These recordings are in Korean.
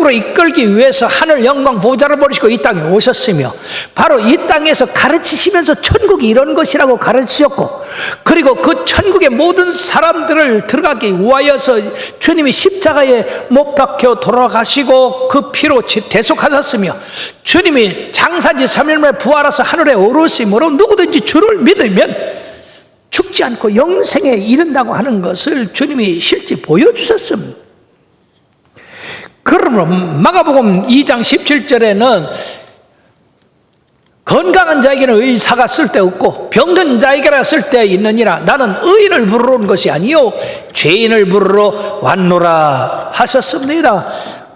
천국으로 이끌기 위해서 하늘 영광 보좌를 버리시고 이 땅에 오셨으며, 바로 이 땅에서 가르치시면서 천국이 이런 것이라고 가르치셨고, 그리고 그 천국의 모든 사람들을 들어가기 위하여서 주님이 십자가에 못 박혀 돌아가시고 그 피로 대속하셨으며, 주님이 장사지 3일 만에 부활해서 하늘에 오르심으로 누구든지 주를 믿으면 죽지 않고 영생에 이른다고 하는 것을 주님이 실제 보여주셨습니다. 그러므로 마가복음 2장 17절에는 건강한 자에게는 의사가 쓸데없고 병든 자에게나 쓸데 있느니라, 나는 의인을 부르러 온 것이 아니요 죄인을 부르러 왔노라 하셨습니다.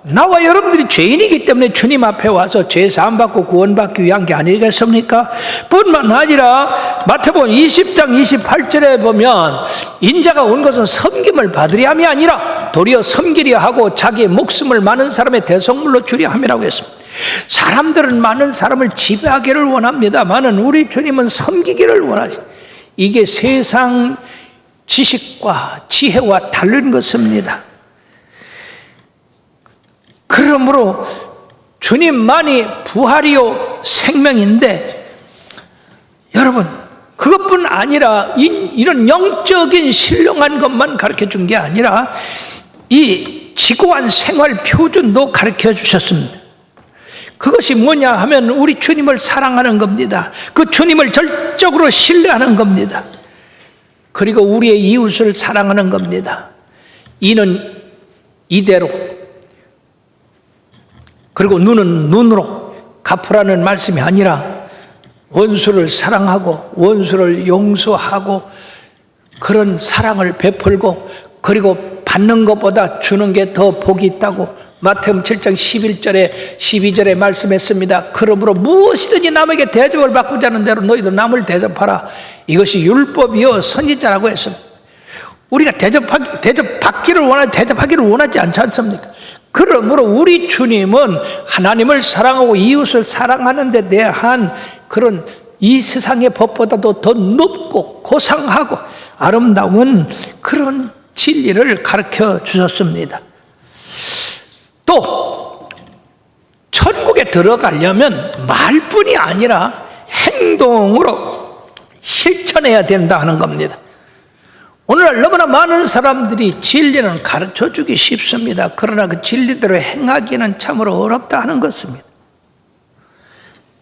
나와 여러분들이 죄인이기 때문에 주님 앞에 와서 죄 사함받고 구원받기 위한 게 아니겠습니까? 뿐만 아니라 마태복음 20장 28절에 보면 인자가 온 것은 섬김을 받으려 함이 아니라 도리어 섬기려 하고 자기의 목숨을 많은 사람의 대속물로 주려 함이라고 했습니다. 사람들은 많은 사람을 지배하기를 원합니다만은 우리 주님은 섬기기를 원하시. 이게 세상 지식과 지혜와 다른 것입니다. 그러므로 주님만이 부활이요 생명인데, 여러분 그것뿐 아니라 이런 영적인 신령한 것만 가르쳐 준 게 아니라 이 지고한 생활 표준도 가르쳐 주셨습니다. 그것이 뭐냐 하면 우리 주님을 사랑하는 겁니다. 그 주님을 절적으로 신뢰하는 겁니다. 그리고 우리의 이웃을 사랑하는 겁니다. 이는 이대로, 그리고 눈은 눈으로 갚으라는 말씀이 아니라 원수를 사랑하고 원수를 용서하고 그런 사랑을 베풀고, 그리고 받는 것보다 주는 게 더 복이 있다고 마태복음 7장 11절에 12절에 말씀했습니다. 그러므로 무엇이든지 남에게 대접을 받고자 하는 대로 너희도 남을 대접하라. 이것이 율법이요 선지자라고 했습니다. 우리가 대접받기를 원하지 대접하기를 원하지 않지 않습니까? 그러므로 우리 주님은 하나님을 사랑하고 이웃을 사랑하는 데 대한 그런 이 세상의 법보다도 더 높고 고상하고 아름다운 그런 진리를 가르쳐 주셨습니다. 또 천국에 들어가려면 말뿐이 아니라 행동으로 실천해야 된다 하는 겁니다. 오늘날 너무나 많은 사람들이 진리는 가르쳐주기 쉽습니다. 그러나 그 진리대로 행하기는 참으로 어렵다 하는 것입니다.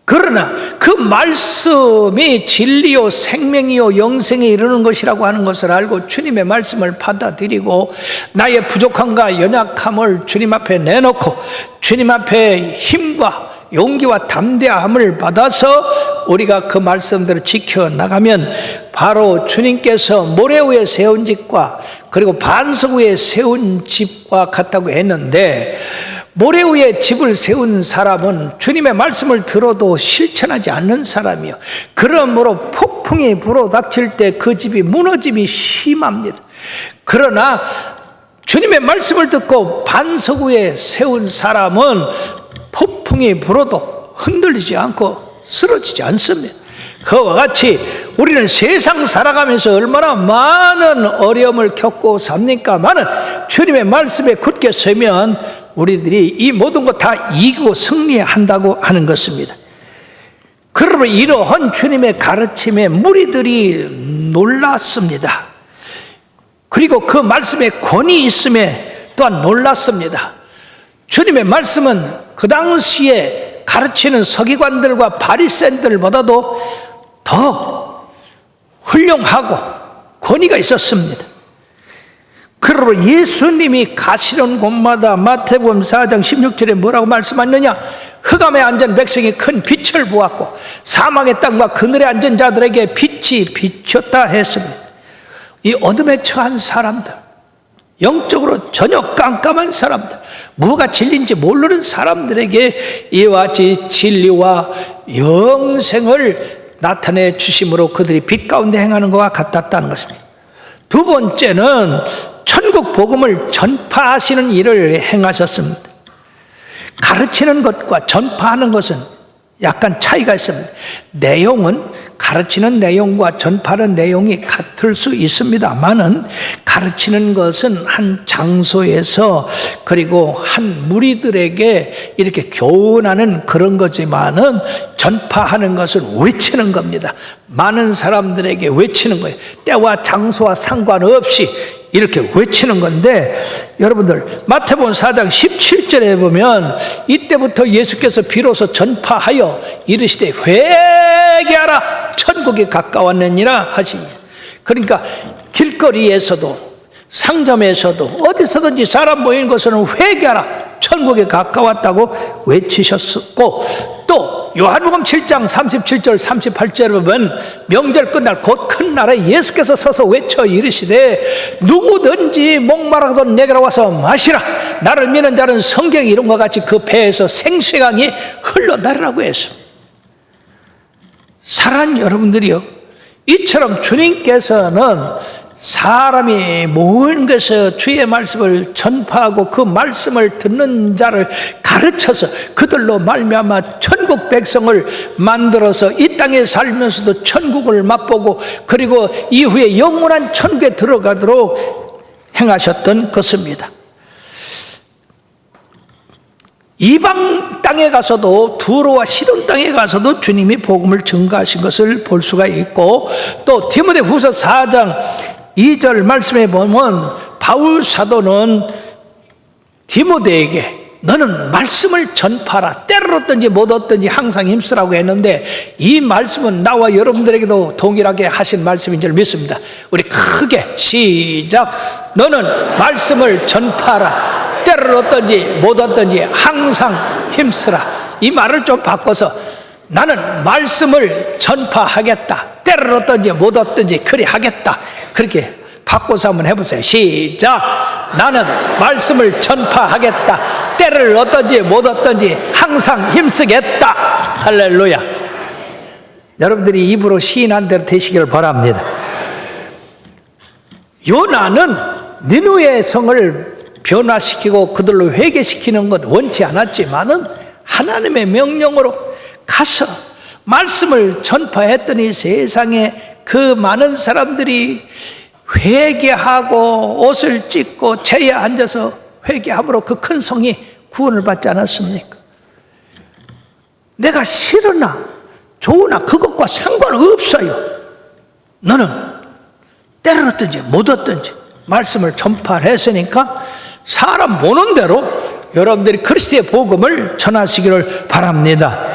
그러나 그 말씀이 진리요 생명이요 영생에 이르는 것이라고 하는 것을 알고 주님의 말씀을 받아들이고 나의 부족함과 연약함을 주님 앞에 내놓고 주님 앞에 힘과 용기와 담대함을 받아서 우리가 그 말씀들을 지켜나가면 바로 주님께서 모래 위에 세운 집과 그리고 반석 위에 세운 집과 같다고 했는데, 모래 위에 집을 세운 사람은 주님의 말씀을 들어도 실천하지 않는 사람이요, 그러므로 폭풍이 불어닥칠 때 그 집이 무너짐이 심합니다. 그러나 주님의 말씀을 듣고 반석 위에 세운 사람은 폭풍이 불어도 흔들리지 않고 쓰러지지 않습니다. 그와 같이 우리는 세상 살아가면서 얼마나 많은 어려움을 겪고 삽니까마는 주님의 말씀에 굳게 서면 우리들이 이 모든 것 다 이기고 승리한다고 하는 것입니다. 그러므로 이러한 주님의 가르침에 무리들이 놀랐습니다. 그리고 그 말씀에 권위 있음에 또한 놀랐습니다. 주님의 말씀은 그 당시에 가르치는 서기관들과 바리새인들보다도 더 훌륭하고 권위가 있었습니다. 그러므로 예수님이 가시는 곳마다 마태복음 4장 16절에 뭐라고 말씀하느냐, 흑암에 앉은 백성이 큰 빛을 보았고 사망의 땅과 그늘에 앉은 자들에게 빛이 비쳤다 했습니다. 이 어둠에 처한 사람들, 영적으로 전혀 깜깜한 사람들, 뭐가 진리인지 모르는 사람들에게 이와 같이 진리와 영생을 나타내 주심으로 그들이 빛 가운데 행하는 것과 같았다는 것입니다. 두 번째는 천국 복음을 전파하시는 일을 행하셨습니다. 가르치는 것과 전파하는 것은 약간 차이가 있습니다. 내용은 가르치는 내용과 전파하는 내용이 같을 수 있습니다만은 가르치는 것은 한 장소에서 그리고 한 무리들에게 이렇게 교훈하는 그런 거지만은 전파하는 것은 외치는 겁니다. 많은 사람들에게 외치는 거예요. 때와 장소와 상관없이 이렇게 외치는 건데, 여러분들 마태복음 4장 17절에 보면 이때부터 예수께서 비로소 전파하여 이르시되 회개하라 천국이 가까웠느니라 하시니, 그러니까 길거리에서도 상점에서도 어디서든지 사람 모이는 곳에는 회개하라 천국이 가까웠다고 외치셨고, 또 요한복음 7장 37절 38절에 보면 명절 끝날 곧 큰 날에 예수께서 서서 외쳐 이르시되 누구든지 목마르거든 내게로 와서 마시라. 나를 믿는 자는 성경의 이름과 같이 그 배에서 생수의 강이 흘러나리라고 했습니다. 사랑하는 여러분들이요, 이처럼 주님께서는 사람이 모인 곳에서 주의 말씀을 전파하고 그 말씀을 듣는 자를 가르쳐서 그들로 말미암아 천국 백성을 만들어서 이 땅에 살면서도 천국을 맛보고 그리고 이후에 영원한 천국에 들어가도록 행하셨던 것입니다. 이방 땅에 가서도, 두로와 시돈 땅에 가서도 주님이 복음을 증거하신 것을 볼 수가 있고, 또 디모데후서 4장 2절 말씀에 보면 바울 사도는 디모데에게 너는 말씀을 전파하라. 때를 얻든지 못 얻든지 항상 힘쓰라고 했는데, 이 말씀은 나와 여러분들에게도 동일하게 하신 말씀인 줄 믿습니다. 우리 크게 시작. 너는 말씀을 전파하라. 때를 얻든지 못 얻든지 항상 힘쓰라. 이 말을 좀 바꿔서 나는 말씀을 전파하겠다. 때를 얻든지 못 얻든지 그리 하겠다. 그렇게 바꿔서 한번 해보세요. 시작. 나는 말씀을 전파하겠다. 때를 얻든지 못 얻든지 항상 힘쓰겠다. 할렐루야. 여러분들이 입으로 시인한 대로 되시길 바랍니다. 요나는 니느웨 성을 변화시키고 그들로 회개시키는 것 원치 않았지만은 하나님의 명령으로 가서 말씀을 전파했더니 세상에 그 많은 사람들이 회개하고 옷을 찢고 제에 앉아서 회개함으로 그 큰 성이 구원을 받지 않았습니까? 내가 싫으나 좋으나 그것과 상관없어요. 너는 때를 얻든지 못 얻든지 말씀을 전파했으니까 사람 보는 대로 여러분들이 그리스도의 복음을 전하시기를 바랍니다.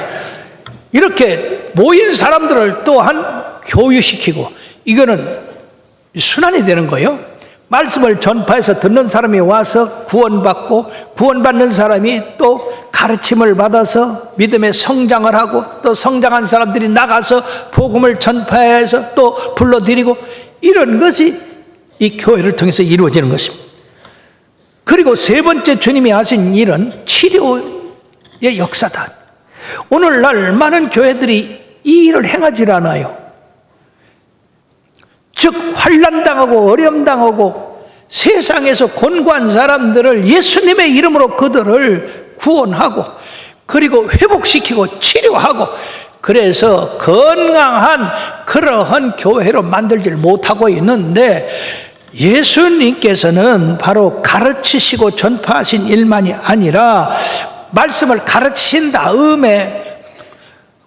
이렇게 모인 사람들을 또한 교육시키고, 이거는 순환이 되는 거예요. 말씀을 전파해서 듣는 사람이 와서 구원받고, 구원받는 사람이 또 가르침을 받아서 믿음의 성장을 하고, 또 성장한 사람들이 나가서 복음을 전파해서 또 불러들이고, 이런 것이 이 교회를 통해서 이루어지는 것입니다. 그리고 세 번째 주님이 하신 일은 치료의 역사다. 오늘날 많은 교회들이 이 일을 행하지 않아요. 즉 환난당하고 어려움당하고 세상에서 곤고한 사람들을 예수님의 이름으로 그들을 구원하고 그리고 회복시키고 치료하고, 그래서 건강한 그러한 교회로 만들지를 못하고 있는데, 예수님께서는 바로 가르치시고 전파하신 일만이 아니라 말씀을 가르치신 다음에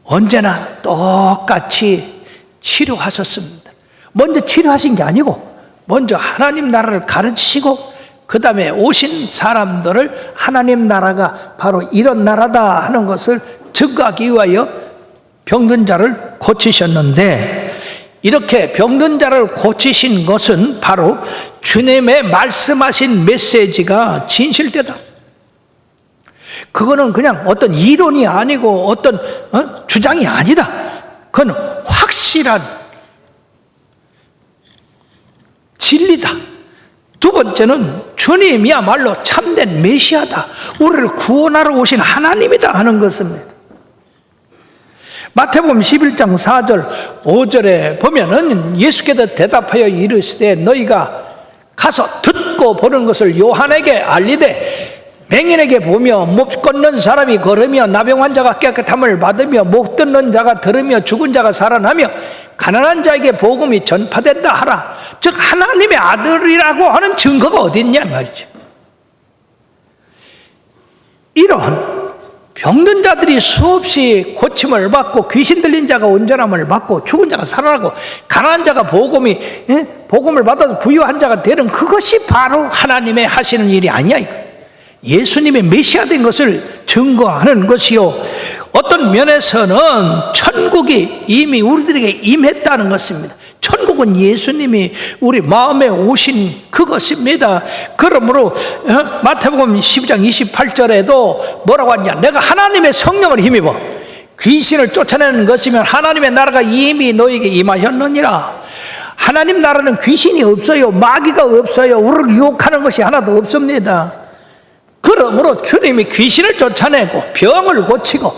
언제나 똑같이 치료하셨습니다. 먼저 치료하신 게 아니고 먼저 하나님 나라를 가르치시고 그 다음에 오신 사람들을 하나님 나라가 바로 이런 나라다 하는 것을 증거하기 위하여 병든 자를 고치셨는데, 이렇게 병든 자를 고치신 것은 바로 주님의 말씀하신 메시지가 진실되다. 그거는 그냥 어떤 이론이 아니고 어떤 주장이 아니다. 그건 확실한 진리다. 두 번째는 주님이야말로 참된 메시아다. 우리를 구원하러 오신 하나님이다 하는 것입니다. 마태복음 11장 4절 5절에 보면은 예수께서 대답하여 이르시되 너희가 가서 듣고 보는 것을 요한에게 알리되 맹인에게 보며 못 걷는 사람이 걸으며 나병 환자가 깨끗함을 받으며 못 듣는 자가 들으며 죽은 자가 살아나며 가난한 자에게 복음이 전파된다 하라. 즉 하나님의 아들이라고 하는 증거가 어디 있냐 말이죠. 이런 병든 자들이 수없이 고침을 받고 귀신 들린 자가 온전함을 받고 죽은 자가 살아나고 가난한 자가 복음을 받아서 부유한 자가 되는 그것이 바로 하나님의 하시는 일이 아니야 이거. 예수님의 메시아 된 것을 증거하는 것이요, 어떤 면에서는 천국이 이미 우리들에게 임했다는 것입니다. 천국은 예수님이 우리 마음에 오신 그것입니다. 그러므로 마태복음 12장 28절에도 뭐라고 하냐, 내가 하나님의 성령을 힘입어 귀신을 쫓아내는 것이면 하나님의 나라가 이미 너에게 임하였느니라. 하나님 나라는 귀신이 없어요. 마귀가 없어요. 우리를 유혹하는 것이 하나도 없습니다. 그러므로 주님이 귀신을 쫓아내고 병을 고치고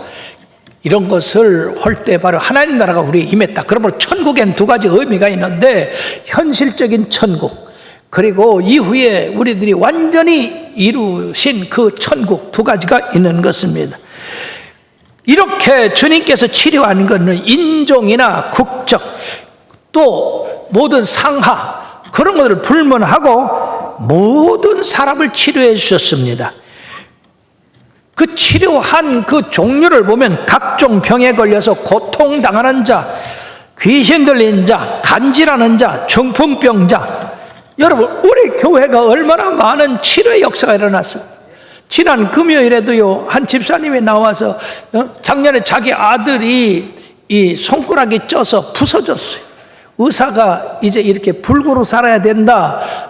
이런 것을 할 때 바로 하나님 나라가 우리에 임했다. 그러므로 천국엔 두 가지 의미가 있는데, 현실적인 천국, 그리고 이후에 우리들이 완전히 이루신 그 천국, 두 가지가 있는 것입니다. 이렇게 주님께서 치료하는 것은 인종이나 국적, 또 모든 상하, 그런 것을 불문하고 모든 사람을 치료해 주셨습니다. 그 치료한 그 종류를 보면 각종 병에 걸려서 고통당하는 자, 귀신 들린 자, 간질하는 자, 중풍병자, 여러분 우리 교회가 얼마나 많은 치료의 역사가 일어났어요. 지난 금요일에도요, 한 집사님이 나와서 작년에 자기 아들이 이 손가락이 쪄서 부서졌어요. 의사가 이제 이렇게 불구로 살아야 된다,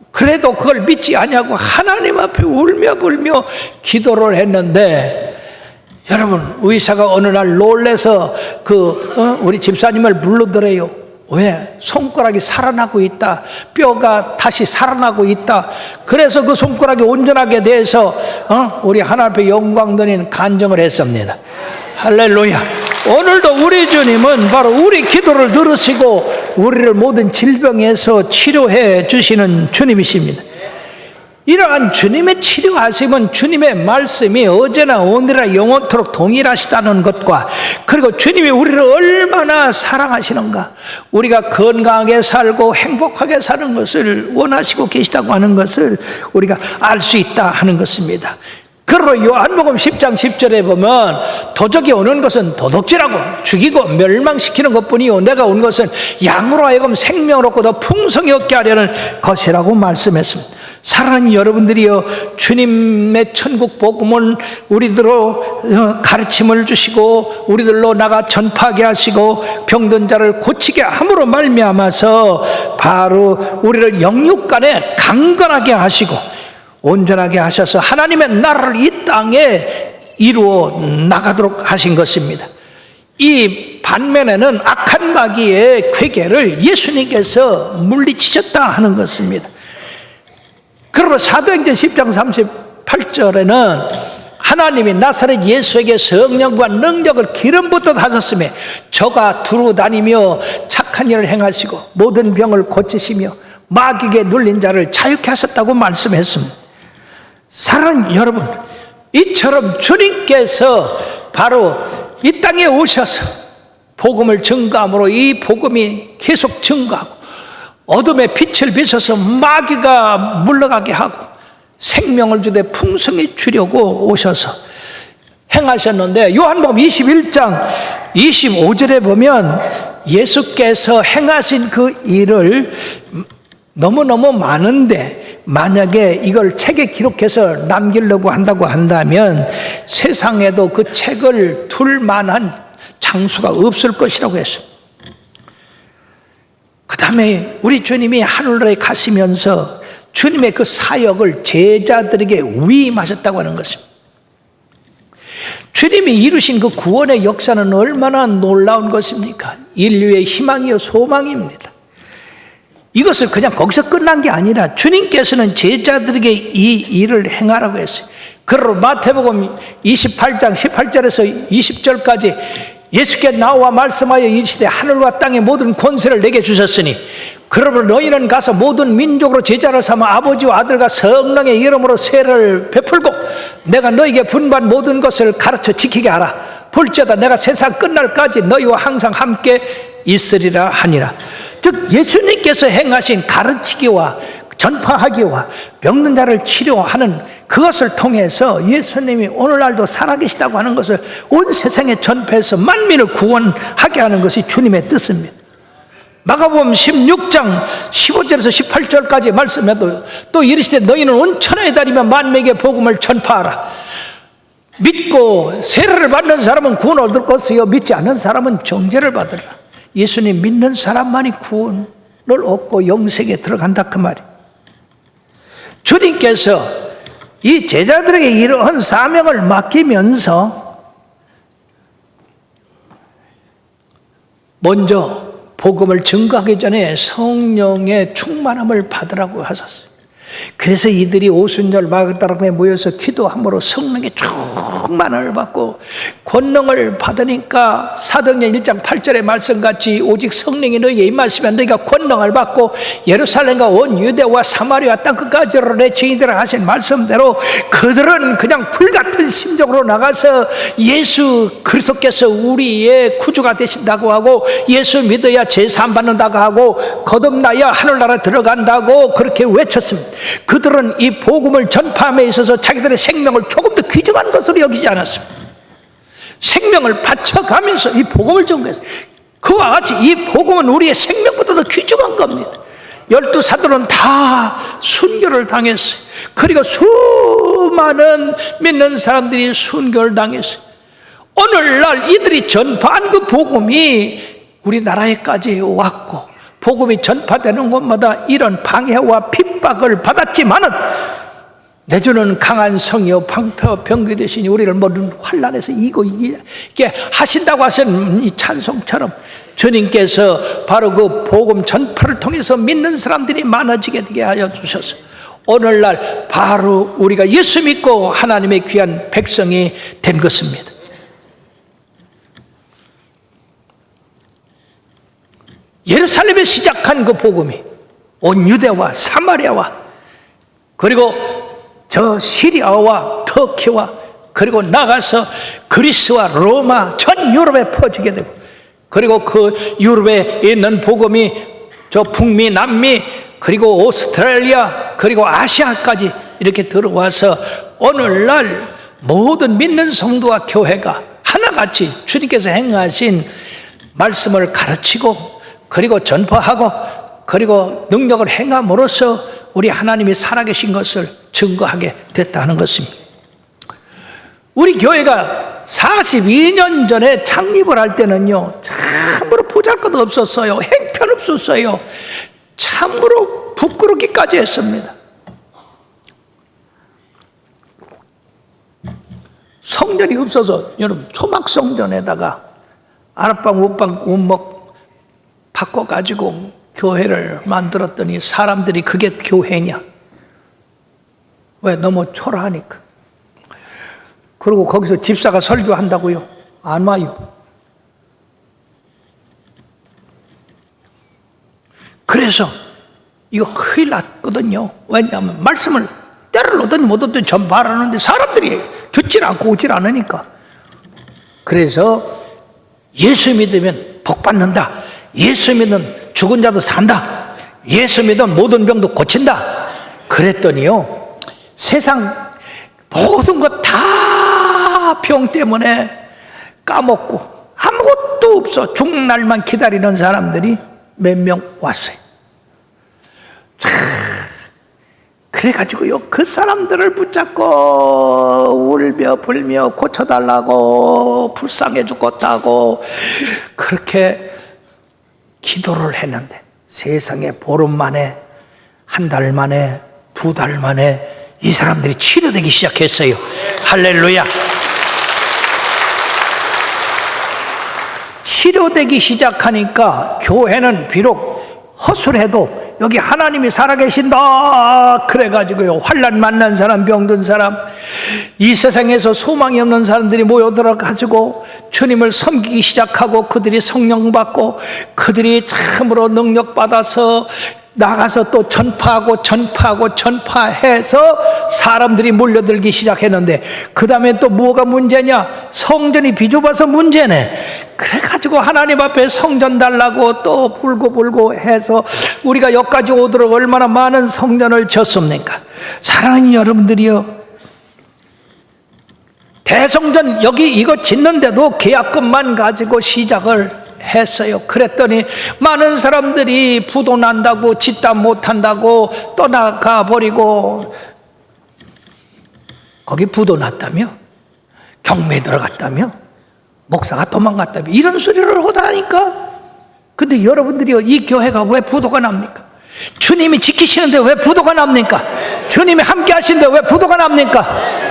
그래도 그걸 믿지 않냐고 하나님 앞에 울며 불며 기도를 했는데, 여러분 의사가 어느 날 놀래서 우리 집사님을 불러더래요. 왜? 손가락이 살아나고 있다, 뼈가 다시 살아나고 있다. 그래서 그 손가락이 온전하게 돼서 우리 하나님 앞에 영광 드리는 간증을 했습니다. 할렐루야. 오늘도 우리 주님은 바로 우리 기도를 들으시고 우리를 모든 질병에서 치료해 주시는 주님이십니다. 이러한 주님의 치료하심은 주님의 말씀이 어제나 오늘이나 영원토록 동일하시다는 것과, 그리고 주님이 우리를 얼마나 사랑하시는가, 우리가 건강하게 살고 행복하게 사는 것을 원하시고 계시다고 하는 것을 우리가 알 수 있다 하는 것입니다. 그러므로 요한복음 10장 10절에 보면 도적이 오는 것은 도둑질하고 죽이고 멸망시키는 것뿐이요 내가 온 것은 양으로 하여금 생명을 얻고 더 풍성히 얻게 하려는 것이라고 말씀했습니다. 사랑하는 여러분들이여, 주님의 천국 복음은 우리들로 가르침을 주시고 우리들로 나가 전파하게 하시고 병든 자를 고치게 함으로 말미암아서 바로 우리를 영육간에 강건하게 하시고 온전하게 하셔서 하나님의 나라를 이 땅에 이루어 나가도록 하신 것입니다. 이 반면에는 악한 마귀의 궤계를 예수님께서 물리치셨다 하는 것입니다. 그러므로 사도행전 10장 38절에는 하나님이 나사렛 예수에게 성령과 능력을 기름 붓듯 하셨으며 저가 두루 다니며 착한 일을 행하시고 모든 병을 고치시며 마귀에게 눌린 자를 자유케 하셨다고 말씀했습니다. 사랑하는 여러분, 이처럼 주님께서 바로 이 땅에 오셔서 복음을 증거함으로 이 복음이 계속 증거하고 어둠의 빛을 비춰서 마귀가 물러가게 하고 생명을 주되 풍성히 주려고 오셔서 행하셨는데, 요한복음 21장 25절에 보면 예수께서 행하신 그 일을 너무너무 많은데, 만약에 이걸 책에 기록해서 남기려고 한다고 한다면 세상에도 그 책을 둘 만한 장수가 없을 것이라고 했습니다. 그 다음에 우리 주님이 하늘나라에 가시면서 주님의 그 사역을 제자들에게 위임하셨다고 하는 것입니다. 주님이 이루신 그 구원의 역사는 얼마나 놀라운 것입니까? 인류의 희망이요 소망입니다. 이것을 그냥 거기서 끝난 게 아니라 주님께서는 제자들에게 이 일을 행하라고 했어요. 그러므로 마태복음 28장 18절에서 20절까지 예수께 나와 말씀하여 이르시되 하늘과 땅의 모든 권세를 내게 주셨으니 그러므로 너희는 가서 모든 민족으로 제자를 삼아 아버지와 아들과 성령의 이름으로 세례를 베풀고 내가 너희에게 분반 모든 것을 가르쳐 지키게 하라. 볼지어다 내가 세상 끝날까지 너희와 항상 함께 있으리라 하니라. 즉 예수님께서 행하신 가르치기와 전파하기와 병든 자를 치료하는 그것을 통해서 예수님이 오늘날도 살아계시다고 하는 것을 온 세상에 전파해서 만민을 구원하게 하는 것이 주님의 뜻입니다. 마가복음 16장 15절에서 18절까지 말씀해도 또 이르시되 너희는 온 천하에 다니며 만민에게 복음을 전파하라. 믿고 세례를 받는 사람은 구원 얻을 것이요 믿지 않는 사람은 정죄를 받으리라. 예수님 믿는 사람만이 구원을 얻고 영생에 들어간다 그 말이에요. 주님께서 이 제자들에게 이러한 사명을 맡기면서 먼저 복음을 증거하기 전에 성령의 충만함을 받으라고 하셨어요. 그래서 이들이 오순절 마가다락방에 모여서 기도함으로 성령의 충만함을 받고 권능을 받으니까 사도행전 1장 8절의 말씀같이 오직 성령이 너희에 임하시면 너희가 권능을 받고 예루살렘과 온 유대와 사마리아 땅끝까지로 내 증인되라 하신 말씀대로 그들은 그냥 불같은 심정으로 나가서 예수 그리스도께서 우리의 구주가 되신다고 하고 예수 믿어야 제사함 받는다고 하고 거듭나야 하늘나라 들어간다고 그렇게 외쳤습니다. 그들은 이 복음을 전파함에 있어서 자기들의 생명을 조금 더 귀중한 것으로 여기지 않았습니다. 생명을 바쳐가면서 이 복음을 전거했어요. 그와 같이 이 복음은 우리의 생명보다 더 귀중한 겁니다. 12사도는 다 순교를 당했어요. 그리고 수많은 믿는 사람들이 순교를 당했어요. 오늘날 이들이 전파한 그 복음이 우리나라에까지 왔고 복음이 전파되는 곳마다 이런 방해와 핍박을 받았지만은 내주는 강한 성이요 방패병기 되시니 우리를 모든 환난에서 이기게 하신다고 하신 이 찬송처럼 주님께서 바로 그 복음 전파를 통해서 믿는 사람들이 많아지게 되게 하여 주셔서 오늘날 바로 우리가 예수 믿고 하나님의 귀한 백성이 된 것입니다. 예루살렘에 시작한 그 복음이 온 유대와 사마리아와 그리고 저 시리아와 터키와 그리고 나가서 그리스와 로마 전 유럽에 퍼지게 되고 그리고 그 유럽에 있는 복음이 저 북미 남미 그리고 오스트레일리아 그리고 아시아까지 이렇게 들어와서 오늘날 모든 믿는 성도와 교회가 하나같이 주님께서 행하신 말씀을 가르치고 그리고 전파하고 그리고 능력을 행함으로써 우리 하나님이 살아계신 것을 증거하게 됐다는 것입니다. 우리 교회가 42년 전에 창립을 할 때는요 참으로 보잘것도 없었어요. 형편없었어요. 참으로 부끄럽기까지 했습니다. 성전이 없어서 여러분 초막성전에다가 아랫방 웃방 운목 바꿔가지고 교회를 만들었더니 사람들이 그게 교회냐? 왜? 너무 초라하니까. 그리고 거기서 집사가 설교한다고요? 안 와요. 그래서 이거 큰일 났거든요. 왜냐하면 말씀을 때를 얻든 못 얻든 전파하는데 사람들이 듣질 않고 오질 않으니까. 그래서 예수 믿으면 복 받는다. 예수 믿으면 죽은 자도 산다. 예수 믿으면 모든 병도 고친다. 그랬더니요 세상 모든 것 다 병 때문에 까먹고 아무것도 없어 죽는 날만 기다리는 사람들이 몇 명 왔어요. 참 그래가지고요 그 사람들을 붙잡고 울며 불며 고쳐달라고 불쌍해 죽겠다고 그렇게 기도를 했는데 세상에 보름 만에 한 달 만에 두 달 만에 이 사람들이 치료되기 시작했어요. 할렐루야. 치료되기 시작하니까 교회는 비록 허술해도 여기 하나님이 살아계신다 그래가지고요, 환난 만난 사람, 병든 사람, 이 세상에서 소망이 없는 사람들이 모여들어가지고 주님을 섬기기 시작하고, 그들이 성령 받고 그들이 참으로 능력 받아서 나가서 또 전파하고 전파해서 사람들이 몰려들기 시작했는데, 그 다음에 또 뭐가 문제냐? 성전이 비좁아서 문제네. 그래가지고 하나님 앞에 성전 달라고 또 불고 해서 우리가 여기까지 오도록 얼마나 많은 성전을 졌습니까? 사랑하는 여러분들이요, 대성전 여기 이거 짓는데도 계약금만 가지고 시작을 했어요. 그랬더니 많은 사람들이 부도 난다고, 짓다 못한다고 떠나가 버리고, 거기 부도 났다며, 경매에 들어갔다며, 목사가 도망갔다며, 이런 소리를 하다니까. 근데 여러분들이요, 이 교회가 왜 부도가 납니까? 주님이 지키시는데 왜 부도가 납니까? 주님이 함께 하시는데 왜 부도가 납니까?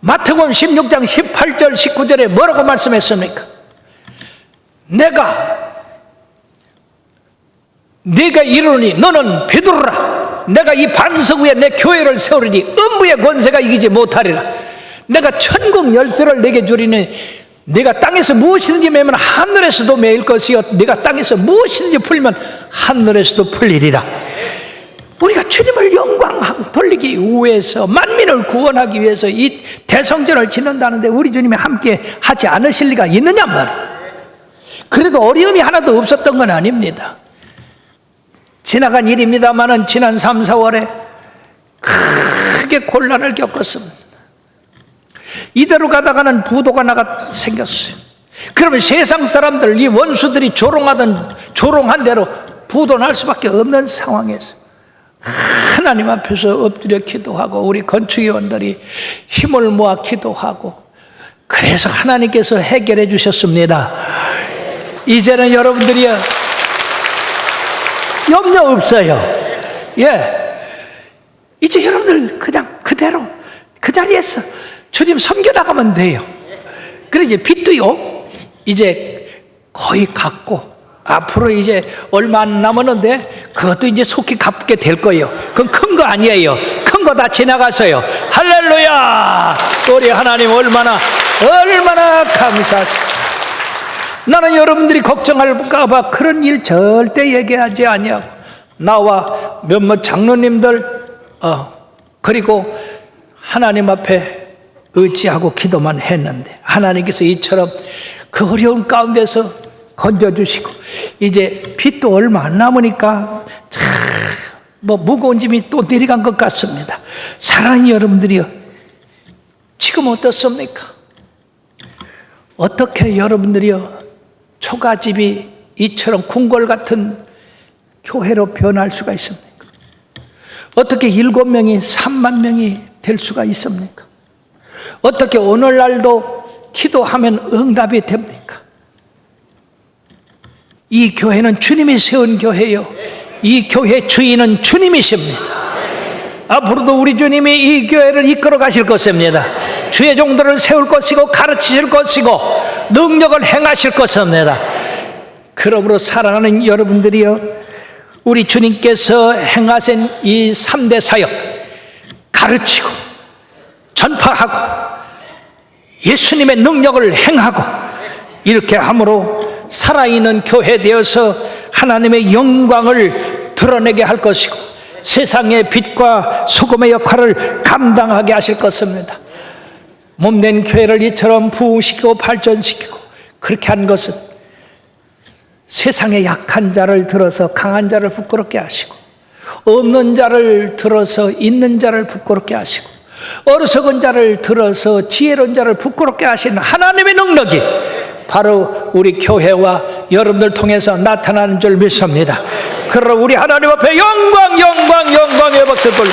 마태복음 16장 18절 19절에 뭐라고 말씀했습니까? 내가 이르노니 너는 베드로라. 내가 이 반석 위에 내 교회를 세우리니 음부의 권세가 이기지 못하리라. 내가 천국 열쇠를 내게 주리니 내가 땅에서 무엇이든지 매면 하늘에서도 매일 것이요, 내가 땅에서 무엇이든지 풀면 하늘에서도 풀리리라. 우리가 주님을 영광 돌리기 위해서, 만민을 구원하기 위해서 이 대성전을 짓는다는데 우리 주님이 함께 하지 않으실 리가 있느냐 말이에요. 그래도 어려움이 하나도 없었던 건 아닙니다. 지나간 일입니다만은 지난 3, 4월에 크게 곤란을 겪었습니다. 이대로 가다가는 부도가 생겼어요. 그러면 세상 사람들, 이 원수들이 조롱한 대로 부도 날 수밖에 없는 상황에서 하나님 앞에서 엎드려 기도하고, 우리 건축위원들이 힘을 모아 기도하고, 그래서 하나님께서 해결해 주셨습니다. 이제는 여러분들이요, 염려 없어요. 이제 여러분들 그냥 그대로 그 자리에서 주님 섬겨 나가면 돼요. 그래, 이제 빚도요 이제 거의 갚고, 앞으로 이제 얼마 안 남았는데 그것도 이제 속히 갚게 될 거예요. 그건 큰 거 아니에요. 큰 거 다 지나가서요. 할렐루야. 우리 하나님 얼마나 감사하십니까. 나는 여러분들이 걱정할까 봐 그런 일 절대 얘기하지 아니하고, 나와 몇몇 장로님들 그리고 하나님 앞에 의지하고 기도만 했는데, 하나님께서 이처럼 그 어려운 가운데서 건져주시고, 이제 빚도 얼마 안 남으니까 무거운 짐이 또 내려간 것 같습니다. 사랑하는 여러분들이요, 지금 어떻습니까? 어떻게 여러분들이요, 초가집이 이처럼 궁궐 같은 교회로 변할 수가 있습니까? 어떻게 7명이 3만 명이 될 수가 있습니까? 어떻게 오늘날도 기도하면 응답이 됩니까? 이 교회는 주님이 세운 교회요, 이 교회 주인은 주님이십니다. 앞으로도 우리 주님이 이 교회를 이끌어 가실 것입니다. 주의 종들을 세울 것이고 가르치실 것이고 능력을 행하실 것입니다. 그러므로 사랑하는 여러분들이요, 우리 주님께서 행하신 이 3대 사역, 가르치고 전파하고 예수님의 능력을 행하고, 이렇게 함으로 살아있는 교회 되어서 하나님의 영광을 드러내게 할 것이고, 세상의 빛과 소금의 역할을 감당하게 하실 것입니다. 몸된 교회를 이처럼 부흥시키고 발전시키고, 그렇게 한 것은 세상의 약한 자를 들어서 강한 자를 부끄럽게 하시고, 없는 자를 들어서 있는 자를 부끄럽게 하시고, 어리석은 자를 들어서 지혜로운 자를 부끄럽게 하시는 하나님의 능력이 바로 우리 교회와 여러분들 통해서 나타나는 줄 믿습니다. 그러나 우리 하나님 앞에 영광의 박수 돌려